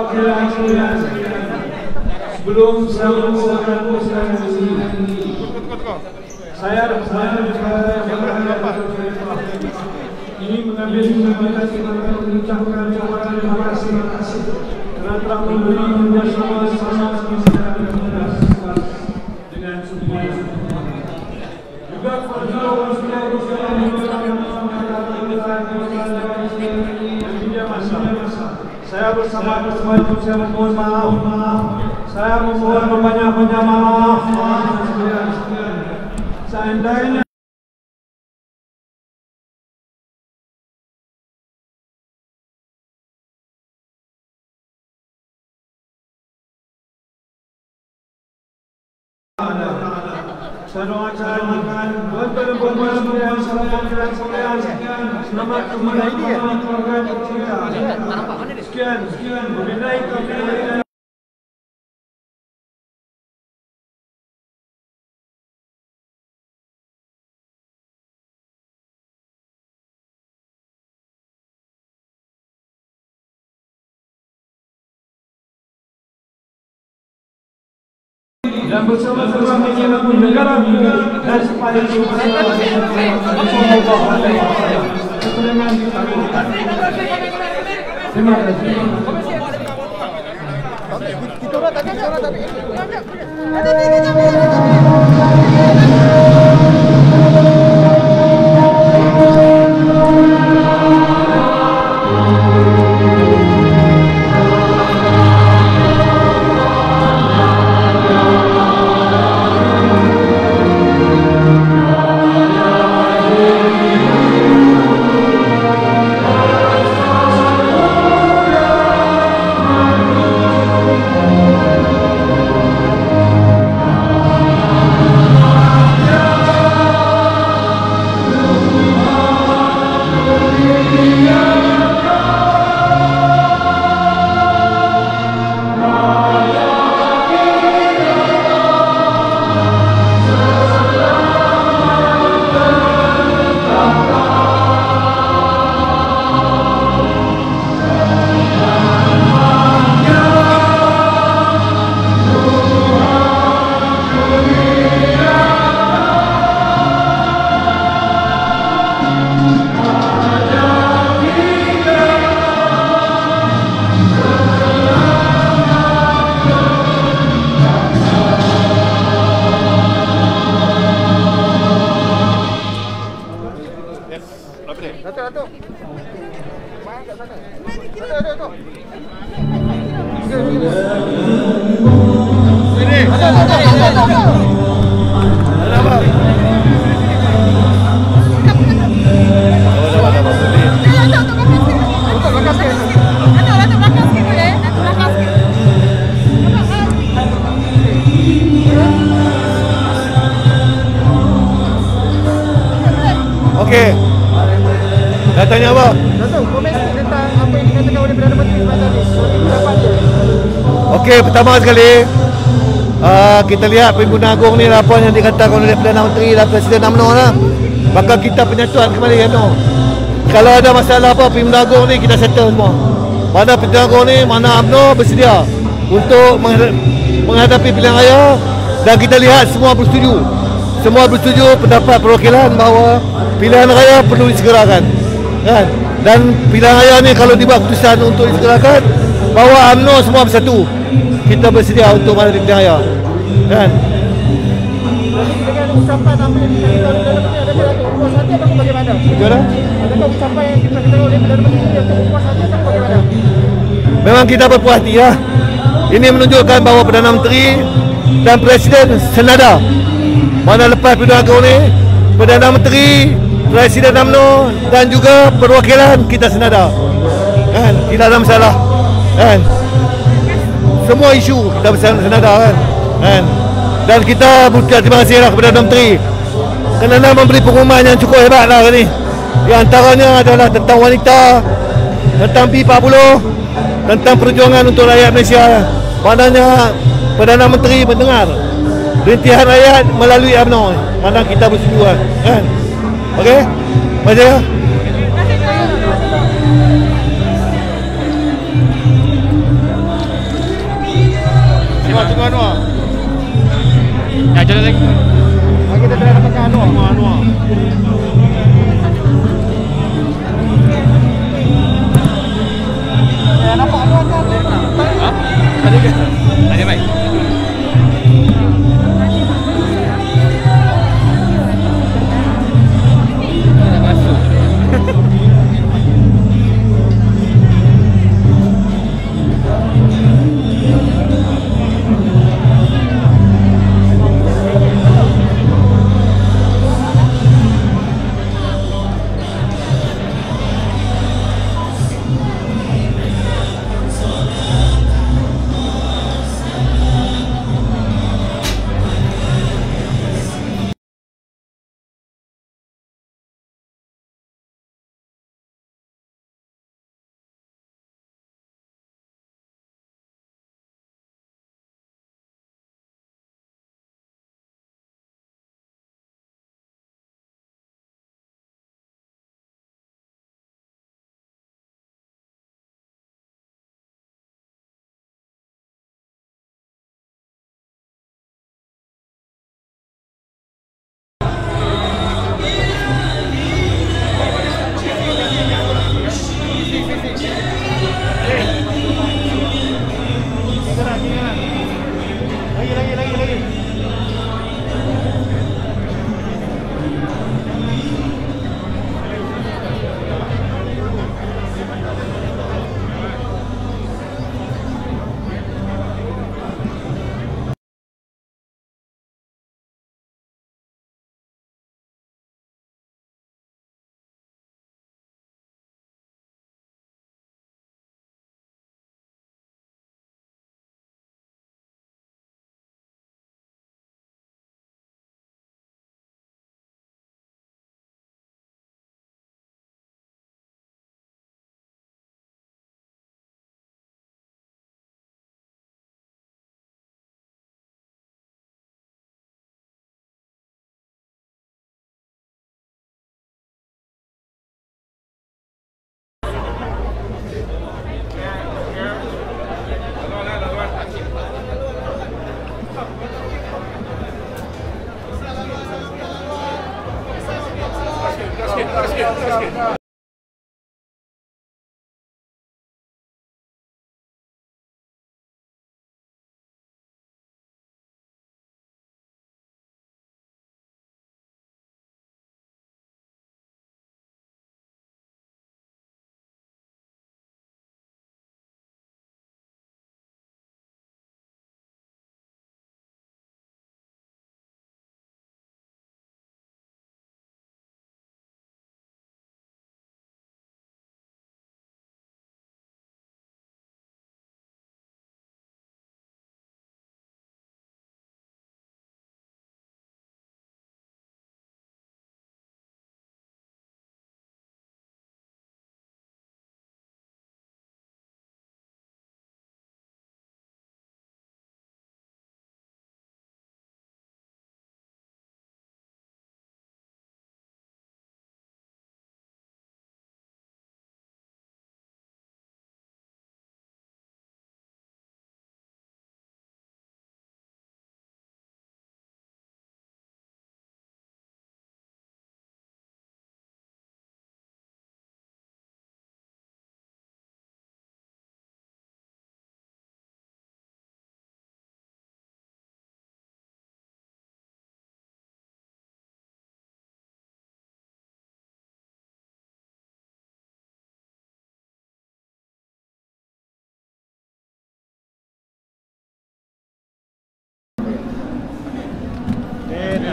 perwakilan sekalian. Sebelum saya membawakan saya ini mengambil kesempatan untuk mengucapkan terima kasih karena telah memberi kerjasama dengan semua. Juga saya bersama teman-teman saya mohon maaf. Saya memohon banyak-banyak maaf. Seandainya saya doakan tuan-tuan dan sekalian selamat kembali ke keluarga kita. Sekian, wabillahi taufiq. Dan bersama-sama menyelamatkan negara kita dan supaya terima kasih. Kita orang tadi. Okey. Nak tanya apa? Datuk, komen tentang apa yang dikatakan oleh Perdana Menteri tadi. Pendapat dia. Okey, pertama sekali kita lihat Pimpinan Agung ni apa yang dikatakan oleh Perdana Menteri dan Presiden UMNO lah. Maka kita penyatuan kembali UMNO. Kalau ada masalah apa Pimpinan Agung ni kita settle semua. Mana Pimpinan Agung ni, mana UMNO bersedia untuk menghadapi pilihan raya dan kita lihat semua bersetuju. Semua bersetuju pendapat perwakilan bahawa pilihan raya perlu disegerakan, kan? Dan pilihan raya ni kalau dibuat keputusan untuk disegerakan, bahawa UMNO semua bersatu, kita bersedia untuk menghadapi pilihan raya, kan? Dengan ucapan apa yang dikatakan oleh Perdana Menteri, adakah puas hati atau bagaimana? Bagaimana? Adakah ucapan yang dikatakan oleh Perdana Menteri atau puas hati atau bagaimana? Memang kita berpuas hati ya. Ini menunjukkan bahawa Perdana Menteri dan Presiden senada. Mana lepas Pimpinan Agung ni, Perdana Menteri, Presiden UMNO dan juga perwakilan kita senada, kan? Tidak ada masalah, kan? Semua isu kita senada, kan? Dan kita berterima kasihlah kepada Perdana Menteri kerana memberi pengumuman yang cukup hebat lah ni. Di antaranya adalah tentang wanita, tentang P40, tentang perjuangan untuk rakyat Malaysia. Maknanya Perdana Menteri mendengar rintihan rakyat melalui UMNO. Mana kita bersetuju, kan? Okey? Terima kasih. Tunggu Anwar. Ya, jalan lagi. Kita try dapatkan Anwar. Nampak Anwar kan? Ha? Ada ke? Ada baik. Tak masuk. Lagi.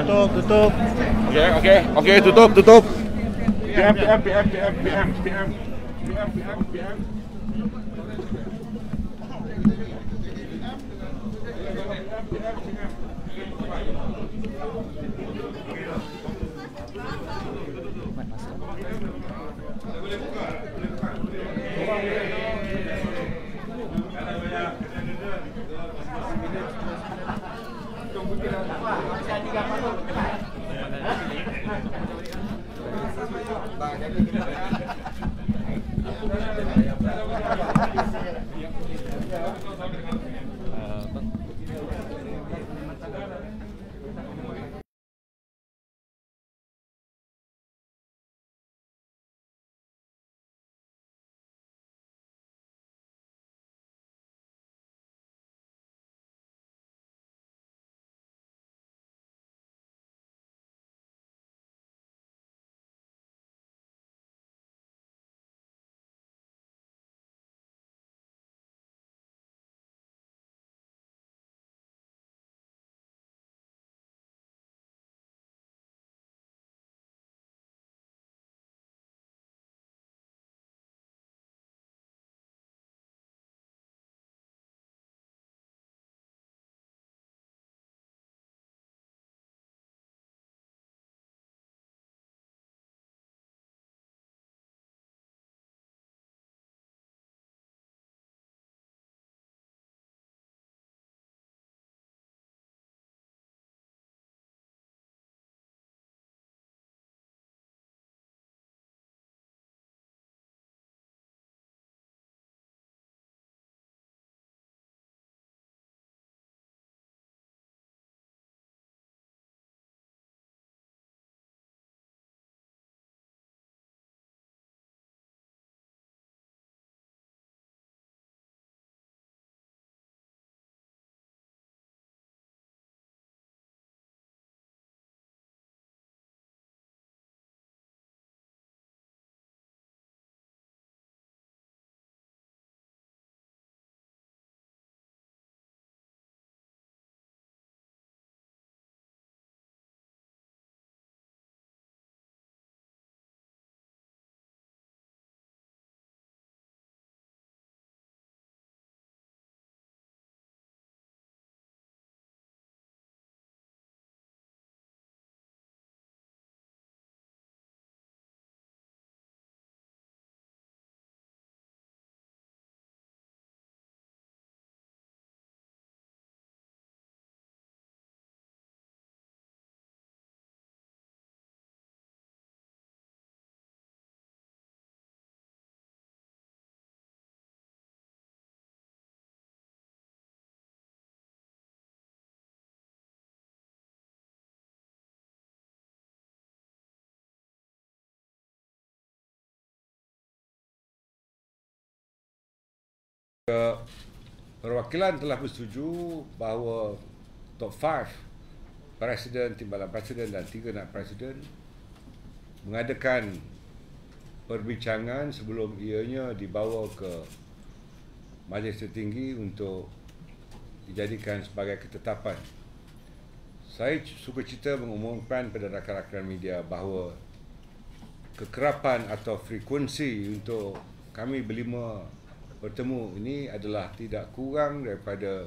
Tutup. Okey, tutup. PM. Perwakilan telah bersetuju bahawa top 5 Presiden, Timbalan Presiden dan 3 Naib Presiden mengadakan perbincangan sebelum ianya dibawa ke Majlis Tertinggi untuk dijadikan sebagai ketetapan. Saya sukacita mengumumkan pada rakan-rakan media bahawa kekerapan atau frekuensi untuk kami berlima bertemu ini adalah tidak kurang daripada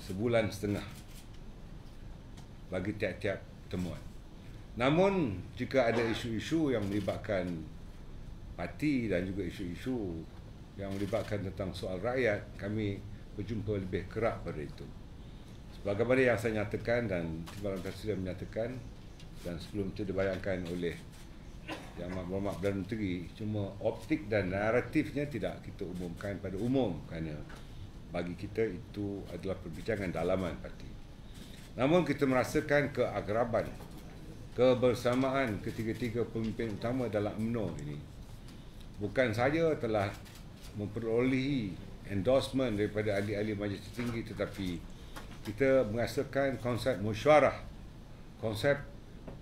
sebulan setengah bagi tiap-tiap pertemuan. Namun jika ada isu-isu yang melibatkan parti dan juga isu-isu yang melibatkan tentang soal rakyat, kami berjumpa lebih kerap pada itu. Sebagaimana yang saya nyatakan dan Timbalan Presiden menyatakan dan sebelum itu dibayangkan oleh Yang Berhormat Perdana Menteri, cuma optik dan naratifnya tidak kita umumkan pada umum kerana bagi kita itu adalah perbincangan dalaman parti. Namun kita merasakan keakraban, kebersamaan ketiga-tiga pemimpin utama dalam UMNO ini bukan sahaja telah memperolehi endorsement daripada ahli-ahli Majlis Tertinggi, tetapi kita merasakan konsep mesyuarah, konsep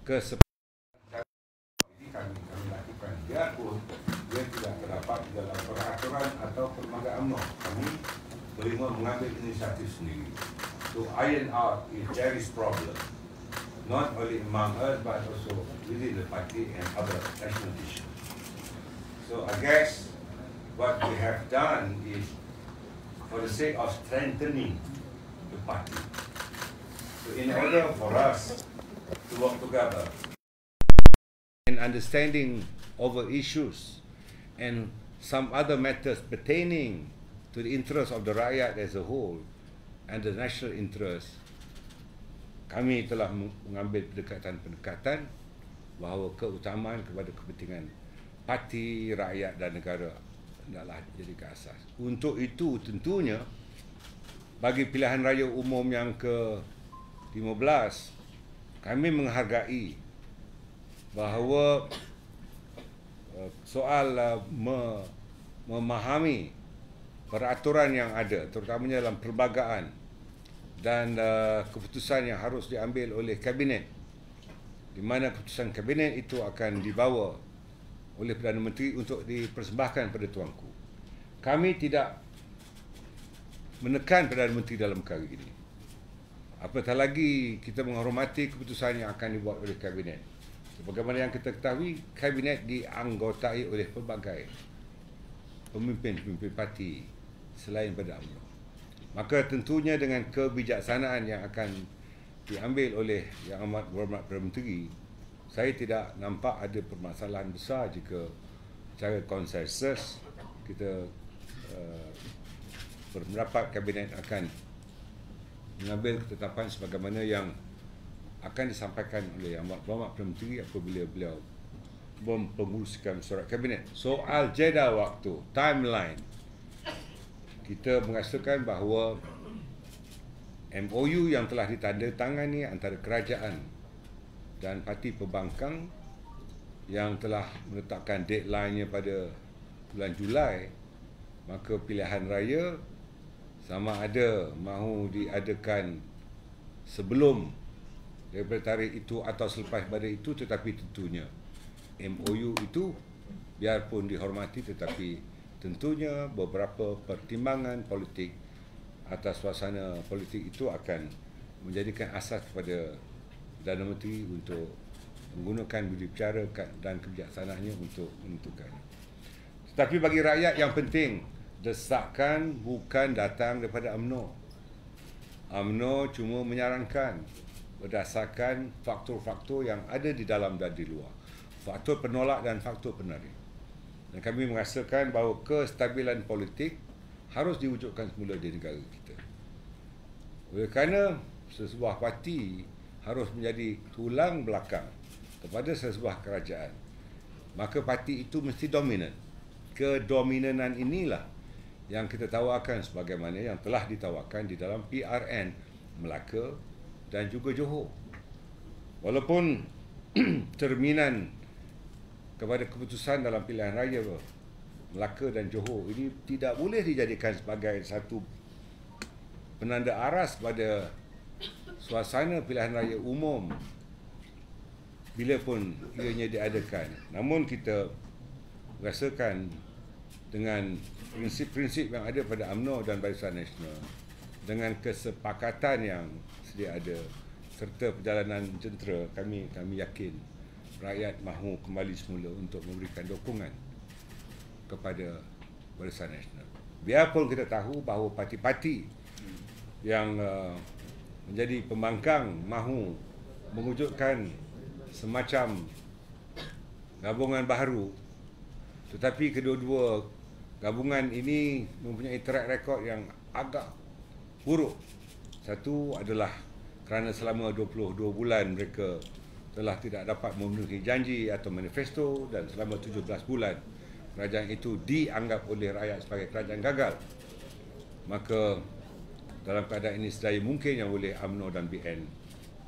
kesepakatan kami lakukan. Biarpun dia tidak terdapat di dalam peraturan atau perlembagaan UMNO, kami berlima mengambil inisiatif sendiri to iron out if there is problem, not only among us but also within the party and other national issues. So I guess what we have done is for the sake of strengthening the party. So in order for us to work together and understanding over issues and some other matters pertaining to the interest of the rakyat as a whole and the national interest, kami telah mengambil pendekatan-pendekatan bahawa keutamaan kepada kepentingan parti, rakyat dan negara adalah jadi asas. Untuk itu tentunya bagi pilihan raya umum yang ke-15, kami menghargai bahawa soal memahami peraturan yang ada, terutamanya dalam perlembagaan dan keputusan yang harus diambil oleh Kabinet, di mana keputusan Kabinet itu akan dibawa oleh Perdana Menteri untuk dipersembahkan pada Tuanku. Kami tidak menekan Perdana Menteri dalam perkara ini. Apatah lagi kita menghormati keputusan yang akan dibuat oleh Kabinet. Sebagaimana yang kita ketahui, Kabinet dianggotai oleh pelbagai pemimpin-pemimpin parti selain pada UMNO. Maka tentunya dengan kebijaksanaan yang akan diambil oleh Yang Amat Berhormat Perdana Menteri, saya tidak nampak ada permasalahan besar jika secara konsensus kita berpendapat Kabinet akan mengambil ketetapan sebagaimana yang akan disampaikan oleh Yang Amat Berhormat Perdana Menteri apabila beliau mempengerusikan surat Kabinet. Soal jeda waktu, timeline, kita merasakan bahawa MOU yang telah ditandatangani antara kerajaan dan parti pembangkang yang telah menetapkan deadline-nya pada bulan Julai, maka pilihan raya sama ada mahu diadakan sebelum daripada tarikh itu atau selepas pada itu, tetapi tentunya MOU itu biarpun dihormati tetapi tentunya beberapa pertimbangan politik atas suasana politik itu akan menjadikan asas kepada Perdana Menteri untuk menggunakan budi bicara dan kebijaksanaannya untuk menentukan. Tetapi bagi rakyat yang penting, desakan bukan datang daripada UMNO. UMNO cuma menyarankan berdasarkan faktor-faktor yang ada di dalam dan di luar. Faktor penolak dan faktor penarik. Dan kami merasakan bahawa kestabilan politik harus diwujudkan semula di negara kita. Oleh kerana sesebuah parti harus menjadi tulang belakang kepada sesebuah kerajaan, maka parti itu mesti dominan. Kedominanan inilah yang kita tawarkan sebagaimana yang telah ditawarkan di dalam PRN Melaka dan juga Johor. Walaupun cerminan kepada keputusan dalam pilihan raya Melaka dan Johor ini tidak boleh dijadikan sebagai satu penanda aras pada suasana pilihan raya umum bila pun ianya diadakan. Namun kita rasakan dengan prinsip-prinsip yang ada pada UMNO dan Barisan Nasional, dengan kesepakatan yang sedia ada serta perjalanan jentera, kami yakin rakyat mahu kembali semula untuk memberikan dukungan kepada Barisan Nasional. Biarpun kita tahu bahawa parti-parti yang menjadi pembangkang mahu mewujudkan semacam gabungan baharu, tetapi kedua-dua gabungan ini mempunyai track record yang agak buruk. Satu adalah kerana selama 22 bulan mereka telah tidak dapat memenuhi janji atau manifesto, dan selama 17 bulan kerajaan itu dianggap oleh rakyat sebagai kerajaan gagal. Maka dalam keadaan ini sedaya mungkin yang oleh UMNO dan BN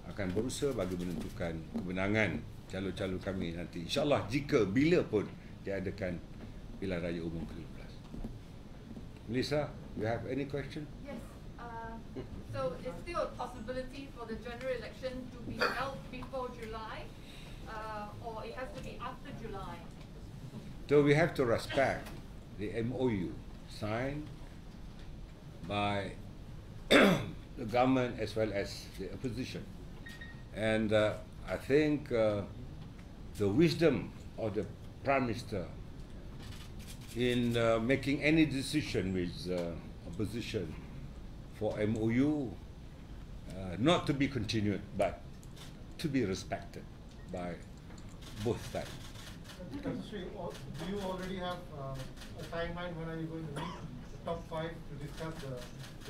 akan berusaha bagi menentukan kemenangan calon-calon kami nanti, InsyaAllah, jika bila pun diadakan pilihan raya umum ke-15. Melissa, you have any question? Yes. So is still a possibility for the general election to be held before July, or it has to be after July? So we have to respect the MOU signed by the government as well as the opposition. And I think the wisdom of the Prime Minister in making any decision with opposition for MOU not to be continued but to be respected by both sides. Sri, do you already have a timeline when are you going to meet the top 5 to discuss the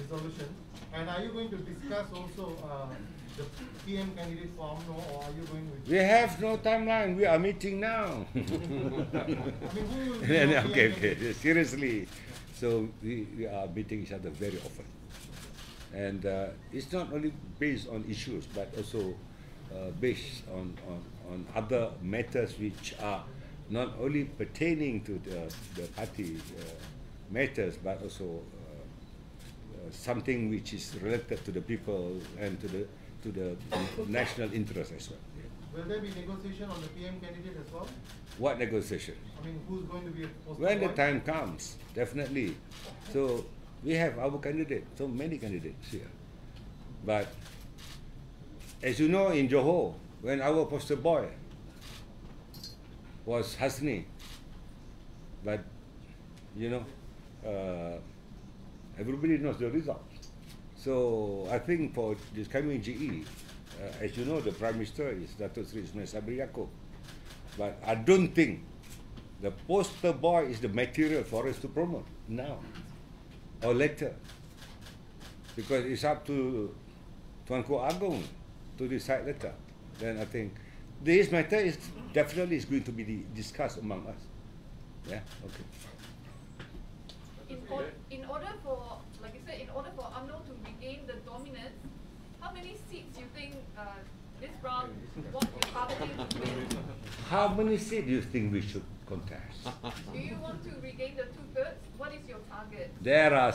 resolution? And are you going to discuss also the PM candidate for UMNO, or are you going with... We have no timeline. We are meeting now. I mean, who will be your PM Okay. candidate? Seriously. So we are meeting each other very often. And it's not only based on issues, but also based on other matters which are not only pertaining to the party matters, but also something which is related to the people and to the national interest as well. Will there be negotiation on the PM candidate as well? What negotiation? I mean, who's going to be a poster When the boy? time comes, definitely. So we have our candidate, so many candidates here. But as you know, in Johor, when our poster boy was Hasni, but you know, everybody knows the results. So I think for this coming GE, as you know, the Prime Minister is Datuk Seri Ismail Sabri Yaakob. But I don't think the poster boy is the material for us to promote now or later, because it's up to Tuanku Agong to decide later. Then I think this matter is definitely is going to be discussed among us. Yeah. Okay. In order for, like you said, in order for UMNO to regain the dominance, how many seats you think this round what your party will win? How many seats do you think we should contest? Do you want to regain the 2/3? What is your target? There are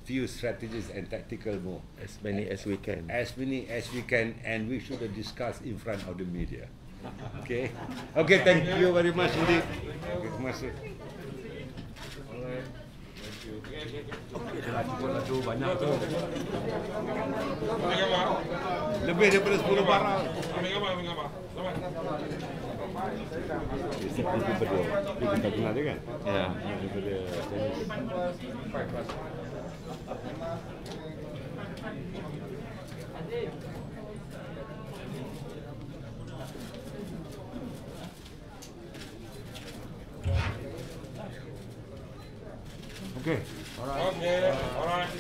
few strategies and tactical moves. As many as we can. As many as we can, and we should discuss in front of the media. Okay? Okay, thank you very much indeed. Okay, terima kasih. Lebih daripada 10 barang. Kita kenal dia kan? Ya. Daripada Okay. Alright. Alright.